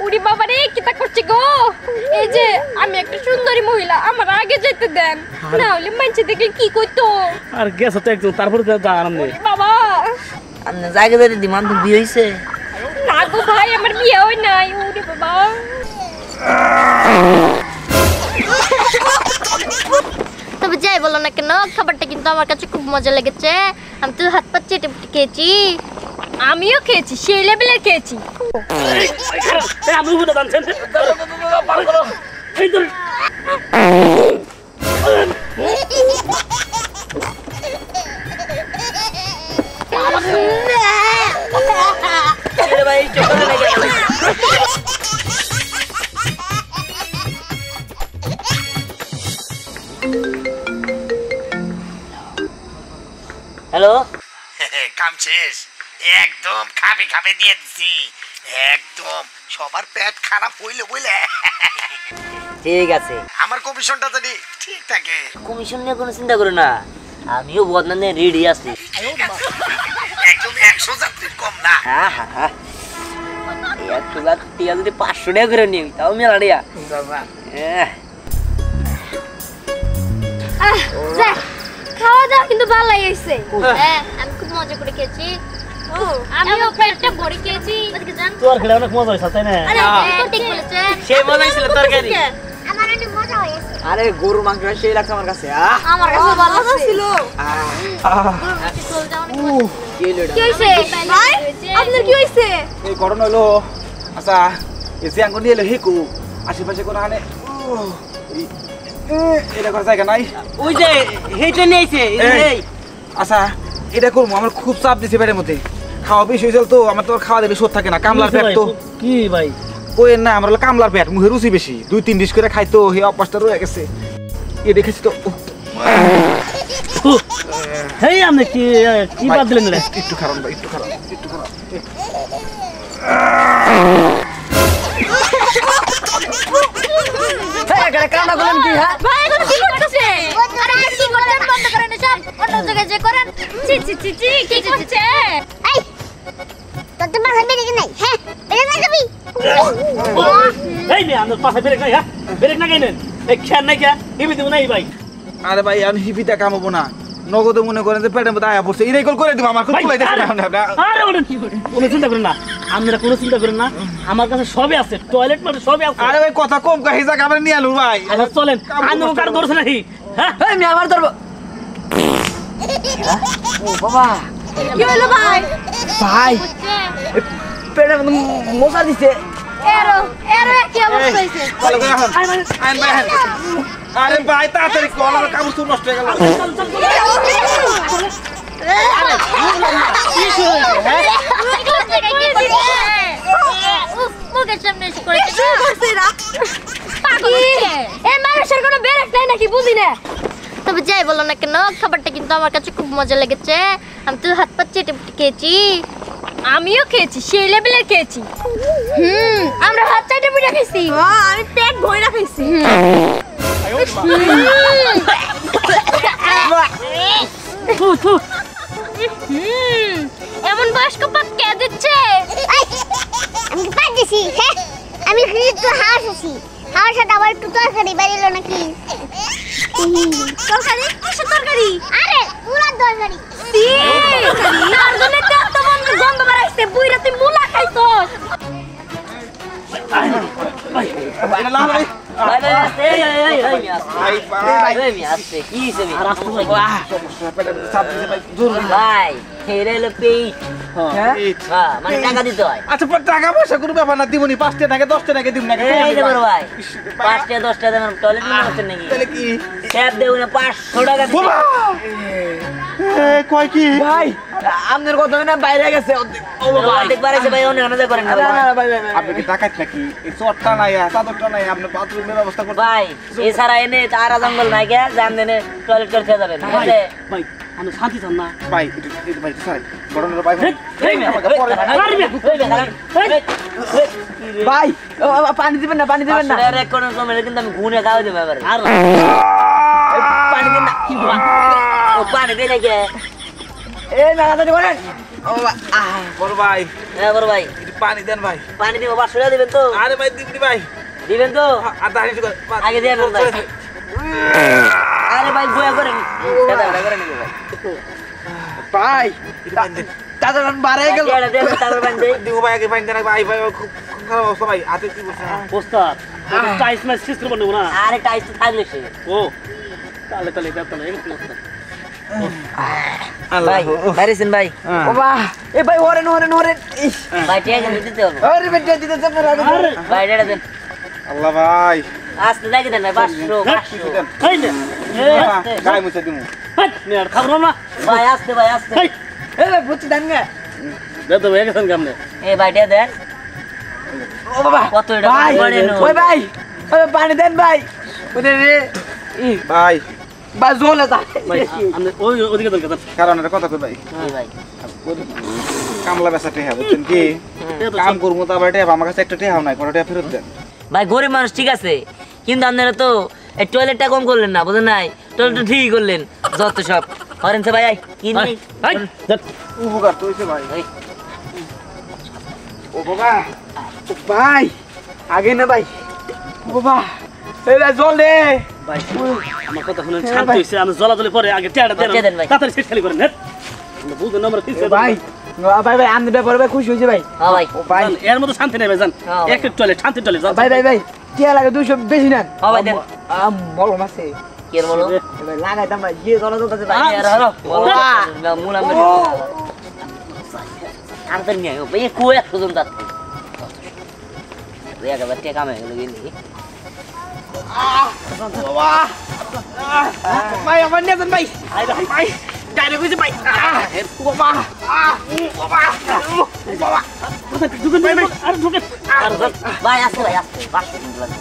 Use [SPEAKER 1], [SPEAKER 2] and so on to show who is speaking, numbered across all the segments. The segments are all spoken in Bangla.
[SPEAKER 1] উড়ি বাবা রে কিটা করছে গো এই যে আমি একটা সুন্দরী মহিলা আমার আগে যেতে দেন না হলে মানছে দেখলে কি কইতো
[SPEAKER 2] আর গেছে তো একদম তারপরে যা আরাম নেই
[SPEAKER 1] বাবা
[SPEAKER 3] আপনি জায়গা ধরে দিমান তো বিয়ে হইছে
[SPEAKER 1] না গো ভাই আমার বিয়ে হয় নাই উড়ি বাবা তবে যাই বলো না কেন খাবারটা কিন্তু আমার কাছে খুব মজা লেগেছে আমি তো হাত পা চেটে পুটে খেয়েছি আমিও খেয়েছি সেই লেভেলের খেয়েছি
[SPEAKER 2] আমি বুঝতে জানছেন
[SPEAKER 3] হ্যালো
[SPEAKER 4] কাম শেষ একদম খাবে খাবে দিয়ে দিছি একদম সবার পেট খারাপ হইলে বলে
[SPEAKER 3] ঠিক আছে
[SPEAKER 4] আমার কমিশনটা যদি ঠিক থাকে
[SPEAKER 3] কমিশন নিয়ে কোনো চিন্তা করো না আমিও বদনানে রেডি আছি
[SPEAKER 4] একদম 100 যাত্রী কম না
[SPEAKER 3] হ্যাঁ হ্যাঁ হ্যাঁ 100 যাত্রী যদি 500 টাকা করে নিই তাও মেলা রিয়া
[SPEAKER 1] খাওয়া দাওয়া কিন্তু ভালোই হয়েছে হ্যাঁ আমি খুব মজা করে খেয়েছি আমিও পেটটা ভরে খেয়েছি
[SPEAKER 2] তোর খেলে অনেক মজা হয়েছে তাই না
[SPEAKER 1] ঠিক বলেছেন
[SPEAKER 3] সেই মজা হয়েছিল তরকারি
[SPEAKER 1] আমার অনেক মজা হয়েছে
[SPEAKER 3] আরে গরু মাংস সেই লাগছে আমার কাছে
[SPEAKER 1] আমার কাছে ভালো ছিল কি হইছে ভাই আপনার কি হইছে
[SPEAKER 5] এই ঘটনা হলো আচ্ছা এসে আঙ্গুল নিয়ে এলো হিকু আশেপাশে কোনো হানে এটা করার জায়গা নাই
[SPEAKER 3] ওই যে হেইটা নিয়েছে এই
[SPEAKER 5] আচ্ছা এটা করবো আমার খুব চাপ দিছে পেটের মধ্যে খাওয়া বেশি হয়েছিল তো আমার তো খাওয়া দেবে শোধ থাকে না কামলার পেট তো
[SPEAKER 2] কি ভাই
[SPEAKER 5] কোয়েন না আমার হলো কামলার পেট মুখে রুচি বেশি 2-3 ডিশ করে খাইতো হে অপাসটা রয়ে গেছে এ দেখেছি তো
[SPEAKER 2] হেই আপনি কি বাদ দিলেন রে
[SPEAKER 5] একটু খারাপ ভাই একটু খারাপ একটু খারাপ
[SPEAKER 3] কান্না করলেন কি হ্যাঁ
[SPEAKER 1] ভাই এখন কি করতেছে আরে কি করতেন বন্ধ করেন সব অন্য জায়গায় যে করেন জি জি জি জি কি করতেছে এই তোর তো মাথা বেরিয়ে নাই হ্যাঁ বেরিয়ে না যাবি
[SPEAKER 2] এই নে আমরা পাশে ব্রেক নাই হ্যাঁ ব্রেক না কেনেন এই খেয়াল নাই কে হিবি দেব নাই ভাই
[SPEAKER 5] আরে ভাই আমি হিপিটা কামাবো না নগদে মনে করেন যে পেটের মধ্যে আয়া পড়ছে ইরেকল করে দিব আমার খুব কুলাই দেখেন না
[SPEAKER 2] আরে ওটা কি করে কোনো চিন্তা করেন না আপনারা কোনো চিন্তা করেন না আমার কাছে সবই আছে টয়লেট মানে সবই আছে
[SPEAKER 5] আরে ভাই কথা কম কই হিজা কামরে নিয়ে আলু ভাই
[SPEAKER 2] আচ্ছা চলেন আন্দো কার দরছ নাহি হ্যাঁ
[SPEAKER 3] এই আমি আবার ধরব ও বাবা
[SPEAKER 1] কি হলো ভাই
[SPEAKER 3] ভাই পেটের মধ্যে মশা দিছে
[SPEAKER 1] এরো এরো কি অবস্থা হইছে
[SPEAKER 5] ভালো করে এখন আইন ভাই আরে ভাই তাড়াতাড়ি কলার কাপড় তো নষ্ট হয়ে গেল
[SPEAKER 1] তবে যাই বলো না কেন খাবারটা কিন্তু আমার কাছে খুব মজা লেগেছে আমি তো হাত পা চেটে পুটে খেয়েছি আমিও খেয়েছি সেই লেভেলের খেয়েছি আমরা হাত চেটে পুটে খেয়েছি আমি পেট ভরে খাইছি এমন বয়স্ক পাত কে দিচ্ছে
[SPEAKER 6] আমি পাত দিছি হ্যাঁ আমি একটু হাসছি হাওয়ার সাথে আবার একটু তরকারি বাড়িলো নাকি
[SPEAKER 1] তরকারি কিসের তরকারি
[SPEAKER 6] আরে পুরা তরকারি
[SPEAKER 1] নারদনের তেল তো গন্ধ বাড়াইছে বুইরা তুই মুলা খাইছস
[SPEAKER 2] ভাই
[SPEAKER 5] এটা লাভ ভাই
[SPEAKER 3] ভাই ভাই এই
[SPEAKER 5] ভাই
[SPEAKER 3] মি আসছে কি হিসেবে
[SPEAKER 2] আর আসতে ভাই
[SPEAKER 5] পেটের চাপ দিছে ভাই জরুরি
[SPEAKER 3] ভাই হেরে হলো পেট
[SPEAKER 5] হ্যাঁ
[SPEAKER 3] হ্যাঁ মানে টাকা দিতে হয়
[SPEAKER 5] আচ্ছা টাকা পয়সা কোনো ব্যাপার না দিবনি 5 টাকা 10 টাকা দিব না
[SPEAKER 3] এই যে বড় ভাই 5 টাকা 10 টাকা দেন টয়লেট নিয়ে আসছেন নাকি
[SPEAKER 5] তাহলে কি
[SPEAKER 3] স্যাপ দেউ না 500 টাকা দিতে
[SPEAKER 5] বাবা কয় কি
[SPEAKER 3] ভাই আপনার কথা না বাইরে গেছে ও বাবা অনেক বাড়াইছে ভাই অনেক আনন্দ করেন না
[SPEAKER 5] ভাই আপনি কি টাকা নাকি এই চটটা নাই চাদরটা নাই আপনি বাথরুমের ব্যবস্থা করতে
[SPEAKER 3] ভাই এছাড়া এনে তারা জঙ্গল নাই কে জান দেনে টয়লেট করতে যাবেন বুঝলে
[SPEAKER 2] ভাই আমি শান্তি চান না
[SPEAKER 5] ভাই এটা ভাই স্যার বড়নের ভাই
[SPEAKER 3] ভাই পানি দিবেন না আরে কোন কমে কিন্তু আমি গুনে খাওয়া দেব এবারে আর পানি দিন না ও পানি দে নাকি এই নাগাদানি করেন
[SPEAKER 5] ও বড় ভাই
[SPEAKER 3] হ্যাঁ বড় ভাই
[SPEAKER 5] একটু পানি দেন ভাই।
[SPEAKER 3] পানি দিব 500 টাকা দিবেন তো
[SPEAKER 5] আরে ভাই দিবনি ভাই,
[SPEAKER 3] দিবেন তো
[SPEAKER 5] আর দাঁড়িয়ে
[SPEAKER 3] আগে দিয়ে দেন ভাই আরে ভাই বয়া করেন দাদা করেন ভাই দাদা বাড়ে গেল দাদা বান দেই
[SPEAKER 5] দিব ভাই, আগে পানি দেন ভাই। ভাই খুব খারাপ অবস্থা ভাই, হাতে কি বলছেন?
[SPEAKER 2] ওস্তাদ টাইস ম্যাচ সিস্টেম বানাবো না।
[SPEAKER 3] আরে টাইস তো থাকলে সে
[SPEAKER 2] ও তাহলে তাহলে ব্যাপার না একটু ওস্তাদ।
[SPEAKER 3] ভাই বাইরেছেন ভাই
[SPEAKER 5] ও বাহ, এ ভাই ওরেন
[SPEAKER 3] ভাই ঠিক আছে দিতে হবে
[SPEAKER 5] আরে বেটা দিতে চাপ না।
[SPEAKER 2] আরে
[SPEAKER 3] ভাই এটা দেন
[SPEAKER 5] আল্লাহ ভাই,
[SPEAKER 3] আস্তে দেখে দেন ভাই 500
[SPEAKER 5] দেন
[SPEAKER 2] এই নে
[SPEAKER 5] গায় মুছে দিমু।
[SPEAKER 2] হাট নে আর খাবো না।
[SPEAKER 3] ভাই আস্তে
[SPEAKER 2] এই
[SPEAKER 5] এ ভাই বুঝছি দেন না।
[SPEAKER 2] দে তো এক সঙ্গে আমনে
[SPEAKER 3] এ ভাই এটা দেন
[SPEAKER 5] ও বাবা
[SPEAKER 3] কত এটা বড় নো
[SPEAKER 5] ওই ভাই, ওই পানি দেন ভাই। ওরে রে ভাই, ভাই জোলে দা
[SPEAKER 2] ভাই আমনে ওই ওদিকে দেন কথা।
[SPEAKER 5] কারণ এটা কথা কই ভাই,
[SPEAKER 3] ভাই
[SPEAKER 5] কামলা বেচা টেহা বুঝছেন কি, কাম করবো তো আবার টেহা আমার কাছে একটা টেহাও নাই, কোনো টেহা ফেরত দেন।
[SPEAKER 3] ভাই গরিব মানুষ ঠিক আছে কিন্তু আপনারা তো এই টয়লেটটা কম করলেন না বুঝেন নাই টয়লেটটা ঠিকই করলেন যত সব করেন সে ভাই আই কি নেই
[SPEAKER 2] এই দেন
[SPEAKER 5] উপকার তো হইছে ভাই।
[SPEAKER 3] এই,
[SPEAKER 5] ও বাবা, ও ভাই আগে না ভাই। ও বাবা, এই ভাই জল দে
[SPEAKER 2] ভাই আমার কথা শুনেন, শান্ত হইছে। আমি জলাজলি পরে আগে টেয়াটা দেন,
[SPEAKER 3] টেয়া দেন ভাই।
[SPEAKER 2] তাড়াতাড়ি সেট খালি করেন। হ্যাঁ আমরা বুঝুন আমরা পিছে
[SPEAKER 5] ভাই। ভাই ভাই আমি ব্যাপারে ভাই খুশি হইছে ভাই।
[SPEAKER 3] হ্যাঁ ভাই
[SPEAKER 5] ও ভাই
[SPEAKER 2] এর মধ্যে শান্তি নেই ভাই, জান
[SPEAKER 3] হ্যাঁ ভাই।
[SPEAKER 2] এক টয়লেট শান্তি টয়লেট জান।
[SPEAKER 5] ভাই ভাই ভাই কি লাগে 200 বেশি নেন।
[SPEAKER 3] হ্যাঁ ভাই দেন
[SPEAKER 5] বলো মাসে
[SPEAKER 3] কি আর বলো
[SPEAKER 5] ভাই লাগাইতাম ভাই, ইয়ে জল চলতেছে ভাই।
[SPEAKER 3] ভাই আর হলো বলো মুলা মে আন্তর নিয়ে ভাই কো 100 জন যাচ্ছে রে আগে বাচ্চা কামে গেল গেলি
[SPEAKER 5] ভাই আমার নিয়ে যান ভাই। ভাই ডাইরেক্ট হইছে ভাই। ও বাবা, ও বাবা,
[SPEAKER 2] ঢুকেন ভাই ভাই আর ঢুকেন আর জান।
[SPEAKER 3] ভাই আসছে ভাই আসছে 500 দিন লাগবে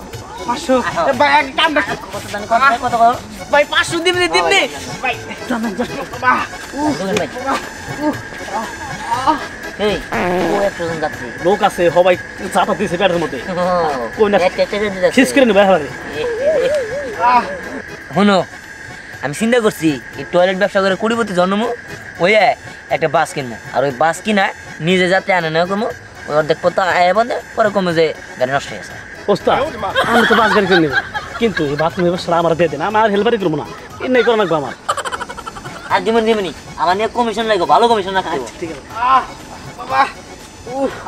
[SPEAKER 5] 500 ভাই এক কাম না
[SPEAKER 3] কত দান কত
[SPEAKER 5] ভাই 500 দিবনি ভাই।
[SPEAKER 3] ঢুকেন ভাই এই কো 100 জন যাচ্ছে
[SPEAKER 2] লোক আছে সবাই চাপা দিছে পেটের মধ্যে। কই না
[SPEAKER 3] একটা
[SPEAKER 2] শেষ করে নেবে এবারে।
[SPEAKER 3] শোনো আমি চিন্তা করছি এই টয়লেট ব্যবসা করে কোটিপতি জন্ম ওই একটা বাস কিনবো আর ওই বাস কিনা নিজে যাতে আনে না কমো ওই অর্ধেক পথ আয় বন্ধে পরে কমে যে গাড়ি নষ্ট হয়ে গেছে
[SPEAKER 2] ওস্তাদ আমি তো বাস গাড়ি কিনে নেব, কিন্তু এই বাথরুম ব্যবস্থা আমার দিয়ে দেন, আমার হেল্পারই করবো না। এমনি করে রাখবো আমার।
[SPEAKER 3] আর দিমনি আমার নিয়ে কমিশন লাগবে ভালো কমিশন রাখতে হবে
[SPEAKER 2] ঠিক আছে
[SPEAKER 5] বাবা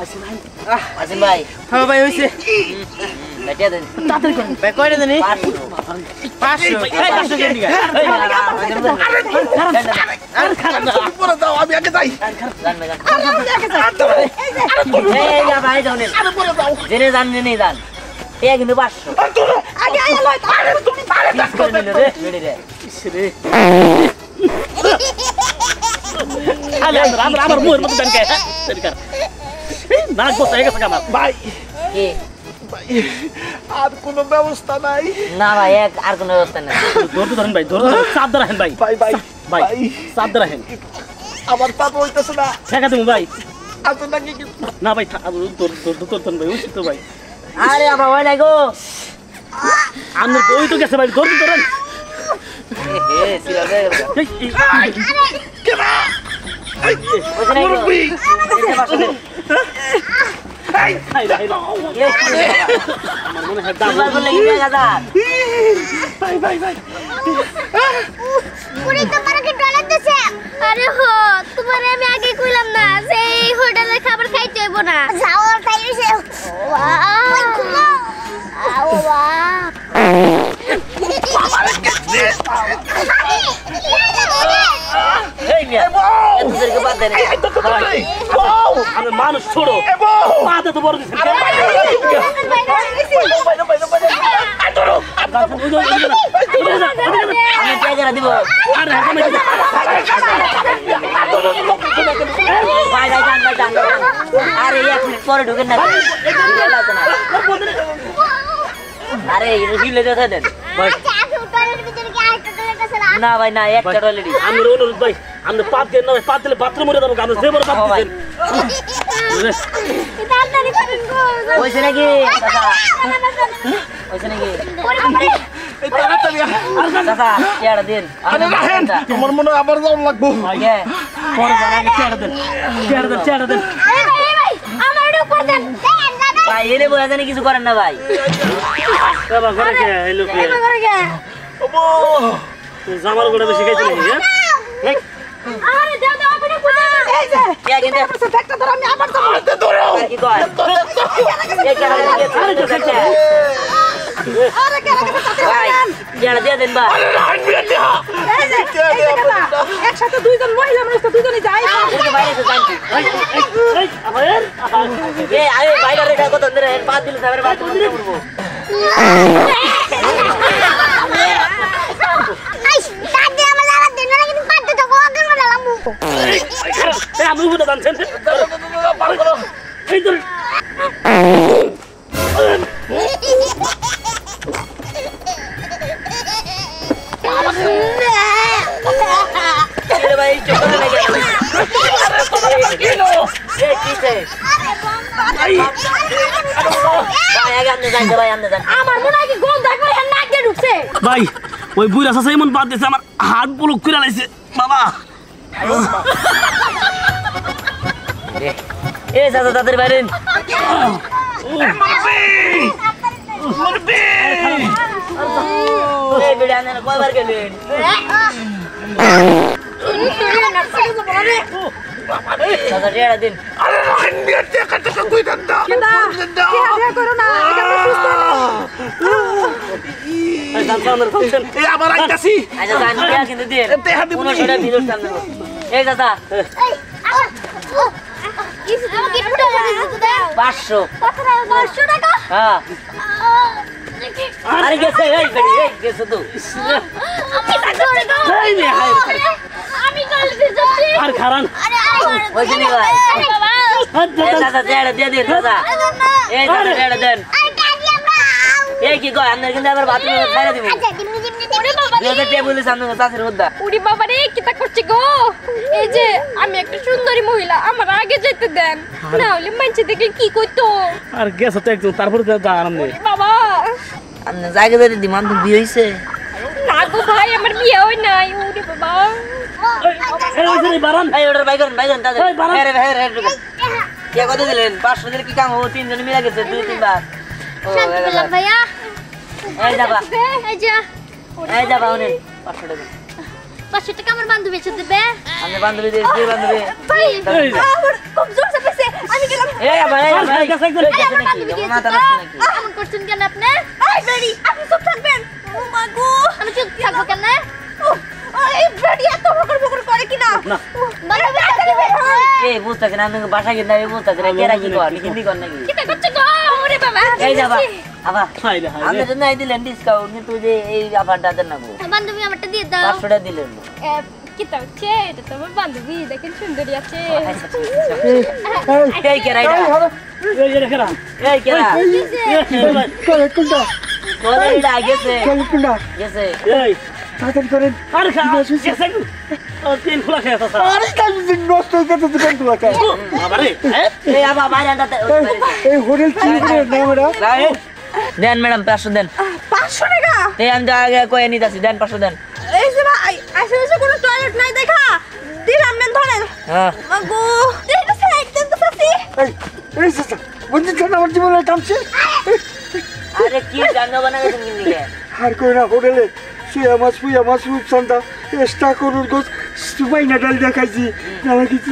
[SPEAKER 3] আসেন ভাই
[SPEAKER 5] হ্যাঁ ভাই হইছে।
[SPEAKER 3] বেটিয়া দেন
[SPEAKER 5] ভাই কয়টা দেনি?
[SPEAKER 3] 500
[SPEAKER 5] উপরে দাও, আমি আগে যাই।
[SPEAKER 3] জেনে জান জেনে জান এ কিন্তু 500
[SPEAKER 5] আগে আয় লয়। আরে তুমি পারে
[SPEAKER 3] পিস করে নিল রে রেডি রে
[SPEAKER 2] রে আলে আমার মুয়ের মধ্যে দেন কে দেন কার নাক বসে গেছে আমার
[SPEAKER 5] ভাই
[SPEAKER 3] কি
[SPEAKER 5] আর কোনো ব্যবস্থা নাই।
[SPEAKER 3] না ভাই এক আর কোনো ব্যবস্থা নেই
[SPEAKER 2] ধরতে ধরেন ভাই, ধরতে ধরেন, চাপ ধরেন ভাই
[SPEAKER 5] ভাই ভাই
[SPEAKER 2] ভাই চাপ ধরেন।
[SPEAKER 5] আমার তা বলতেছে না।
[SPEAKER 2] ঠেকা দেবো ভাই।
[SPEAKER 5] এত নাকি কি
[SPEAKER 2] না ভাই ধরতেন ভাই, উচিত তো ভাই।
[SPEAKER 3] আরে আবার হয় না গো
[SPEAKER 2] আপনার বই তো গেছে ভাই, ধরতে ধরেন।
[SPEAKER 3] এ সিলাবে
[SPEAKER 2] এই,
[SPEAKER 5] মুরব্বি
[SPEAKER 2] হাই হাই আমার মনে হয় দাম
[SPEAKER 3] সিলভার বলে কি টাকা
[SPEAKER 5] ভাই ভাই ভাই
[SPEAKER 6] পুরি তোমার কি টয়লেট দিছে? আরে হো তোমারে আমি আগে কইলাম না সেই হোটেলে খাবার খাইতে হইব না। যাও খাইছে। ওই ঘুমো। আও বাহ।
[SPEAKER 3] এই মিয়া এতদেরকে বাদ দেন
[SPEAKER 2] আমি মানুষ ছোড়ো পাতে তো বড় দিছে।
[SPEAKER 3] আমি টাকা দিব
[SPEAKER 2] আরে আমি
[SPEAKER 3] ভাই ভাই জান আরে এক মিনিট পরে ঢুকেন না আরে হিলে যেতে দেন
[SPEAKER 6] টয়লেটের ভিতরে কি আরেকটা টয়লেট আছে না?
[SPEAKER 3] না ভাই না একটা অলরেডি
[SPEAKER 2] আমি অনুরোধ ভাই, আপনি পাত দেন না ভাই, পাত দিলে বাথরুমে যাবো, আপনি যে বড় পাত দিচ্ছেন।
[SPEAKER 6] তাড়াতাড়ি করেন গো।
[SPEAKER 3] হইছে নাকি দাদা হইছে নাকি
[SPEAKER 5] এই তাড়াতাড়ি
[SPEAKER 3] চাচা চেয়ারটা দিন
[SPEAKER 5] আরে রাখেন আমার মনে হয় আবার যাওয়া লাগবো
[SPEAKER 3] আগে
[SPEAKER 2] পরে জানাকে চেয়ারটা দেন চেয়ারটা দেন
[SPEAKER 6] এই ভাই আমার এটা উপর দেন দেন দাদা
[SPEAKER 3] ভাই এনে বলে জানি কিছু করেন না ভাই
[SPEAKER 2] বাবা ঘরে কে এই লোকে
[SPEAKER 6] এবার করে গে
[SPEAKER 5] ওবো
[SPEAKER 2] জামার গোটা বেশি খাইছে নাকি হ্যাঁ
[SPEAKER 6] আরে দাও দাও আপনি কোথা এই যে
[SPEAKER 3] কে কিন্তু
[SPEAKER 6] একটা ধর আমি আবার যাব
[SPEAKER 3] আর কি কয় এই কেন
[SPEAKER 2] আরে তো খাইছে
[SPEAKER 6] আরে কে লাগে
[SPEAKER 3] ভাই চেয়ারটা দিয়ে দেন ভাই
[SPEAKER 6] এই যে একসাথে দুইজন মহিলা মানুষ তো দুইজনই যায়
[SPEAKER 3] এই বাইরে এসে জানছি
[SPEAKER 2] এই আবার
[SPEAKER 3] এই আরে বাইরে রেখা কত ধরে বাদ দিলে সামনে বাদ দিলে করব
[SPEAKER 6] আই দাদি আমার আবার দিন না কিন্তু পাতে তো কোন না লামু
[SPEAKER 2] এই আমি বুঝতে জানছেন পার করো এই ধর
[SPEAKER 3] রে ভাই চোখে লাগে এই কিছে ভাই আগে আমনে যাই ভাই আমনে যান
[SPEAKER 6] আমার মনে হয় কি গন্ধ একবার হ্যাঁ নাক দিয়ে ঢুকছে
[SPEAKER 2] ভাই ওই বুইরা সাসা এমন বাদ দিছে আমার হাত ব্লক করে লাইছে বাবা
[SPEAKER 3] এই চাচা তাদের বাইরে এই বিড়া আনেন কয়বার গেলেন চাচা টিয়াটা দিন
[SPEAKER 4] আরে রাখেন বিয়ে টাকা টাকা কই দেন দাও
[SPEAKER 6] করো না এটা আমরা সুস্থ
[SPEAKER 2] এই জানতামের ফাংশন
[SPEAKER 4] এই আবার আইতাছি
[SPEAKER 3] আচ্ছা জান টিয়া কিন্তু দিন
[SPEAKER 4] টেহা দিবো নি।
[SPEAKER 3] 1500 টাকা ভিডিও সামনে এই চাচা
[SPEAKER 6] এই আমার কিছু তো কি ফুটা দিতে দাও
[SPEAKER 3] 500
[SPEAKER 6] কত টাকা 500 টাকা
[SPEAKER 3] হ্যাঁ আরে গেছে এই বেড়ি এই গেছে তো
[SPEAKER 6] আমি তা করে দাও
[SPEAKER 2] এই নে হাই
[SPEAKER 6] আমি কাল দিচ্ছি
[SPEAKER 2] আর খারান
[SPEAKER 6] আরে
[SPEAKER 3] ওই জিনি ভাই
[SPEAKER 6] বাবা
[SPEAKER 3] এই চাচা টিয়াটা দিয়ে দিন চাচা এই চাচা টিয়াটা দেন
[SPEAKER 6] আরে দাদি আমরা
[SPEAKER 3] এই কি কয় আপনার কিন্তু আবার বাথরুমে ছাইরা দিব
[SPEAKER 6] আচ্ছা দিমনি দিমনি ওরে বাবা
[SPEAKER 3] 2000 টাকা বলে সামনে চাচির মুদ্দা
[SPEAKER 1] উড়ি বাবা রে কিতা করছে গো এই যে আমি একটা সুন্দরী মহিলা আমার আগে যেতে দেন না হলে মানছে দেখলে কি কইতো
[SPEAKER 2] আর গেছে তো একদম তারপরে যা আরাম নেই
[SPEAKER 1] বাবা
[SPEAKER 3] আপনি জায়গা যেতে দিমান তো বিয়ে হইছে
[SPEAKER 1] না গো ভাই আমার বিয়ে হয় নাই উড়ি বাবা
[SPEAKER 2] এই ওই যে বারান
[SPEAKER 3] এই অর্ডার বাই করেন তাদের
[SPEAKER 2] এই বারান।
[SPEAKER 3] হ্যাঁ কে কত দিলেন 500 দিলে কি কাম হবো তিনজন মিলে গেছে 2-3 বার ও
[SPEAKER 6] শান্তি পেলাম ভাইয়া
[SPEAKER 3] এই যাবা
[SPEAKER 6] এই যে
[SPEAKER 3] এই যাবা উনি 500 টাকা
[SPEAKER 6] 500 টাকা আমার বান্ধবী এসে দেবে
[SPEAKER 3] আমি বান্ধবী দিয়ে দুই বান্ধবী
[SPEAKER 6] ভাই
[SPEAKER 2] এই
[SPEAKER 6] আমার খুব জোর সে পেছে আমি গেলাম
[SPEAKER 3] এই ভাই ভাই
[SPEAKER 2] গেছে একদম
[SPEAKER 3] গেছে নাকি আমার মাথা নষ্ট নাকি
[SPEAKER 6] এমন করছেন কেন আপনি এই বেরি আপনি চুপ থাকবেন ও মা গো আমি চুপ থাকবো কেন এই বেরি এত বকর করে কিনা
[SPEAKER 2] না।
[SPEAKER 6] বান্ধবী তাড়াতাড়ি বের হন
[SPEAKER 3] এই বুঝতাছেন আপনি বাসা কিনা এই বুঝতাছেন কে রাখি কর হিন্দি কর নাকি
[SPEAKER 1] কিতা করছে গো ওরে বাবা
[SPEAKER 3] এই যাবা আবা
[SPEAKER 2] হাই রে
[SPEAKER 3] আপনি জন্য এই দিলেন ডিসকাউন্ট কিন্তু যে এই অফারটা দেন না গো
[SPEAKER 6] বান্ধবী আমারটা দিয়ে দাও
[SPEAKER 3] 500 টাকা দিলেন
[SPEAKER 1] কিতা হচ্ছে এটা তো আমার বান্ধবী দেখেন সুন্দরী আছে
[SPEAKER 3] এই কে রাইডা
[SPEAKER 2] এই যে রেখা
[SPEAKER 3] এই কে রা তোরে এটা গেছে গেছে
[SPEAKER 2] এই আর খা গেছে ও তিন খোলা খেয়ে আছে বাবা রে
[SPEAKER 3] এই আবা বাইরে আনতে দেন ম্যাডাম 500 দেন
[SPEAKER 6] 500 টাকা
[SPEAKER 3] এই আমি তো আগে কয়ে নিতাছি দেন 500 দেন
[SPEAKER 6] এই যে ভাই আশেপাশে কোনো টয়লেট নাই দেখা দিলাম মেন ধরেন
[SPEAKER 3] হ্যাঁ
[SPEAKER 6] মাগো এটা সাইড দেন তো সাসি
[SPEAKER 3] আরে কি জানো বানা গেছেন কি নিয়ে
[SPEAKER 7] আর কই না হোটেলে শুয়ে আমার রূপচন্দা চেষ্টা করুন গোস সুবাইনা ডাল দেখাইছি নালা কিছু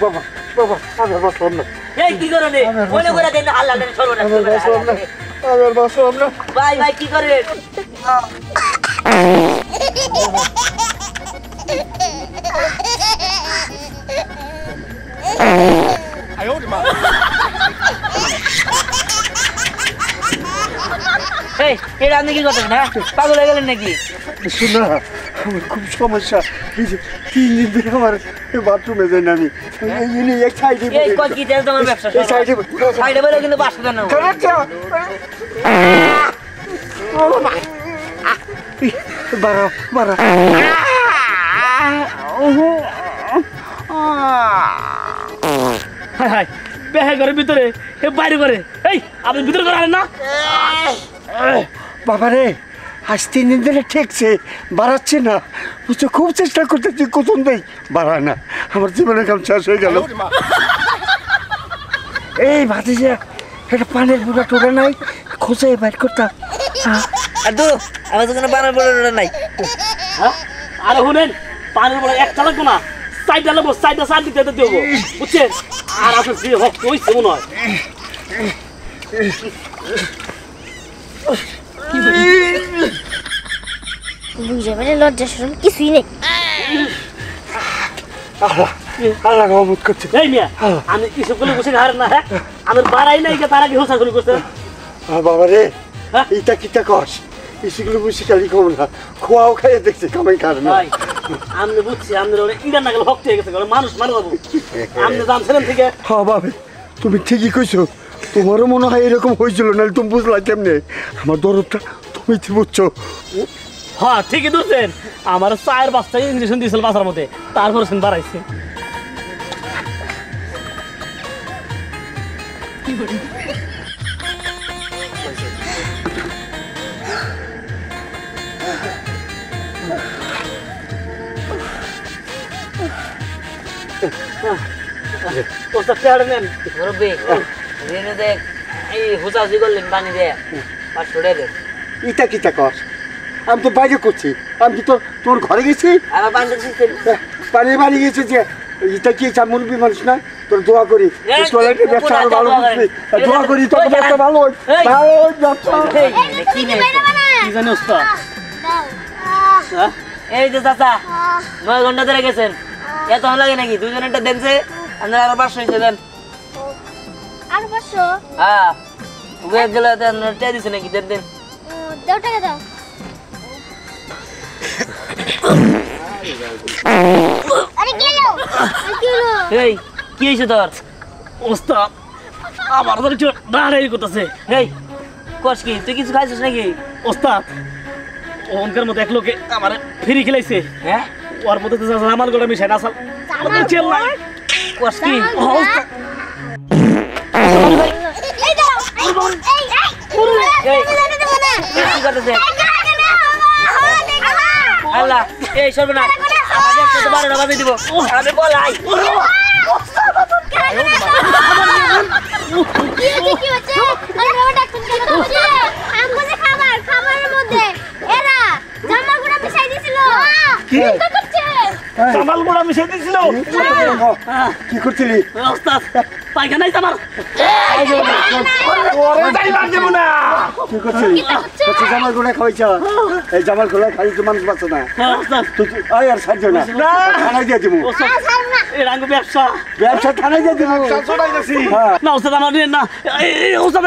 [SPEAKER 7] বাবা বাবা আমার বাসন না
[SPEAKER 3] এই কি করে রে মনে করে দেন আল্লাহ দেন সরো না
[SPEAKER 7] আমার বাসন না আমার বাসন না
[SPEAKER 3] ভাই ভাই কি করে এই এটা আপনি কি করতেছেন হ্যাঁ পাগল হয়ে গেলেন নাকি
[SPEAKER 7] শোনা আমার খুব সমস্যা এই যে 3 দিন ধরে আমার বাথরুমে যাই না আমি এই এক সাইডে
[SPEAKER 3] এই কই কি তেল তোমার ব্যবসা
[SPEAKER 7] এই সাইডে
[SPEAKER 3] সাইডে বলে কিন্তু 500 দেন না
[SPEAKER 7] বারা বারা
[SPEAKER 2] হাই হাই বেহে ঘরের ভিতরে এ বাইরে করে এই আপনি ভিতরে করে আনেন না
[SPEAKER 7] বাবা রে আজ 3 দিন ধরে ঠেকছে, বাড়াচ্ছে না। বুঝছো, খুব চেষ্টা করতেছি, কোথম দেই বাড়ায় না। আমার জীবনের কাম শেষ হয়ে গেল। এই ভাতিজা, একটা পানের বুড়া টোড়া নাই, খোঁজাই বাইর করতাম।
[SPEAKER 3] আর তো আমার তো কোনো বানার বড় নাই।
[SPEAKER 2] হ্যাঁ আরে শুনেন, পানির বড় একটা লাগবো না, সাইডটা লাগবো, সাইডটা সাইড দিতে দেবো, বুঝছেন? আর আপনার যে হোক হইছে মনে হয়।
[SPEAKER 6] বুঝে মানে লজ্জা শরম কিছুই নেই।
[SPEAKER 7] আল্লাহ রহমত করছে।
[SPEAKER 2] এই মিয়া, আমি কিছু বলে বসে হারেন না। হ্যাঁ আমার বাড়াই নাই, তারা কি হোসা করতেন?
[SPEAKER 7] বাবা রে,
[SPEAKER 2] হ্যাঁ?
[SPEAKER 7] ইটা কিটা কস, ইসিগুলো বুঝি খালি কম না, খোয়াও খাইয়ে দেখছি, কামাই খার না।
[SPEAKER 2] ভাই আমি বুঝছি আপনার ওরা ইরান না গেলে হক হয়ে গেছে, মানুষ মারা যাবো। আপনি জানছিলেন থেকে?
[SPEAKER 7] হ্যাঁ বাবা, তুমি ঠিকই কইছো। তোমারও মনে হয় এরকম হয়েছিল, নাহলে তুমি বুঝলা কেমনে? আমার দরদটা তুমি কি বুঝছো?
[SPEAKER 2] হ্যাঁ ঠিকই ধরছেন, আমার চায়ের বাচ্চা ইঞ্জেকশন দিয়েছিল বাসার মধ্যে, তারপর সেন বাড়াইছে। ওস্তাদ চেয়ারে নেন।
[SPEAKER 3] মুরব্বি রেনে দেখ, এই হুসাহুসি করলেন পানি দিয়ে 500 টাকা দেন।
[SPEAKER 7] ইটা কিটা কস, আমি তো বাইরে করছি, আমি কি তোর ঘরে গেছি?
[SPEAKER 3] আবার পানি দিচ্ছেন।
[SPEAKER 7] পানি বাড়ি গেছে যে, এটা কি মুরব্বী মানুষ না? তোর দোয়া করি, টয়লেটের ব্যবসা আরো ভালো করবি। দোয়া করি তোর ব্যবসা ভালো হোক, ভালো হোক ব্যবসা।
[SPEAKER 3] কি নেই
[SPEAKER 2] কি জানি ওস্তাদ? হ্যাঁ?
[SPEAKER 3] এই যে চাচা 9 ঘন্টা ধরে গেছেন, এত লাগে নাকি? দুজনেরটা দেনছে, আপনার আরো 500 হিসেবে দেন।
[SPEAKER 6] আর 500?
[SPEAKER 3] হ্যাঁ ওয়ে গেলে আপনার টাকা দিছে নাকি? দেন দেন।
[SPEAKER 6] দাও টাকা দাও। আরে কি হলো? কি হলো?
[SPEAKER 3] এই কি হয়েছে তোর?
[SPEAKER 2] ওস্তাদ আমার তো একটু দাঁড়াই করতেছে।
[SPEAKER 3] এই কস কি, তুই কিছু খাইছিস নাকি?
[SPEAKER 2] ওস্তাদ অঙ্কের মতো এক লোকে আমার ফ্রি খেলাইছে।
[SPEAKER 3] হ্যাঁ
[SPEAKER 2] ওর মধ্যে তো আমার গোটা মিশাই না আসাল চেল্লাই।
[SPEAKER 3] কস কি?
[SPEAKER 6] এই দাও। এই
[SPEAKER 3] কি করতেছে? আল্লাহ, এই সর্বনাশ, আমাদের একটু 12টা বাজে দিব। আমি বলাই
[SPEAKER 6] কি হচ্ছে? আরে বাবা ডাক্তার কেন বলছে? আমগো খাবারের মধ্যে এরা জামা গুঁড়া মিশাই দিছিল। চিন্তা করছে।
[SPEAKER 2] জামাল মোড়া মিশাই দিছিল।
[SPEAKER 7] কি করছিলি?
[SPEAKER 2] ওস্তাদ পায়খানাই আমার।
[SPEAKER 7] কি করছিলি? তোর জামাল গোড়া খাওয়াইছ? এই জামাল গোড়া খাই তো মানুষ বাঁচে না।
[SPEAKER 2] হ্যাঁ ওস্তাদ,
[SPEAKER 7] আয় আর সাহায্য না, থানায় দিয়ে দিব।
[SPEAKER 2] ওস্তাদ এর আঙ্গ ব্যবসা।
[SPEAKER 7] ব্যবসা থানায় দিয়ে দিব। হ্যাঁ
[SPEAKER 2] না ওস্তাদ আমার নিয়ে না। ওস্তাদ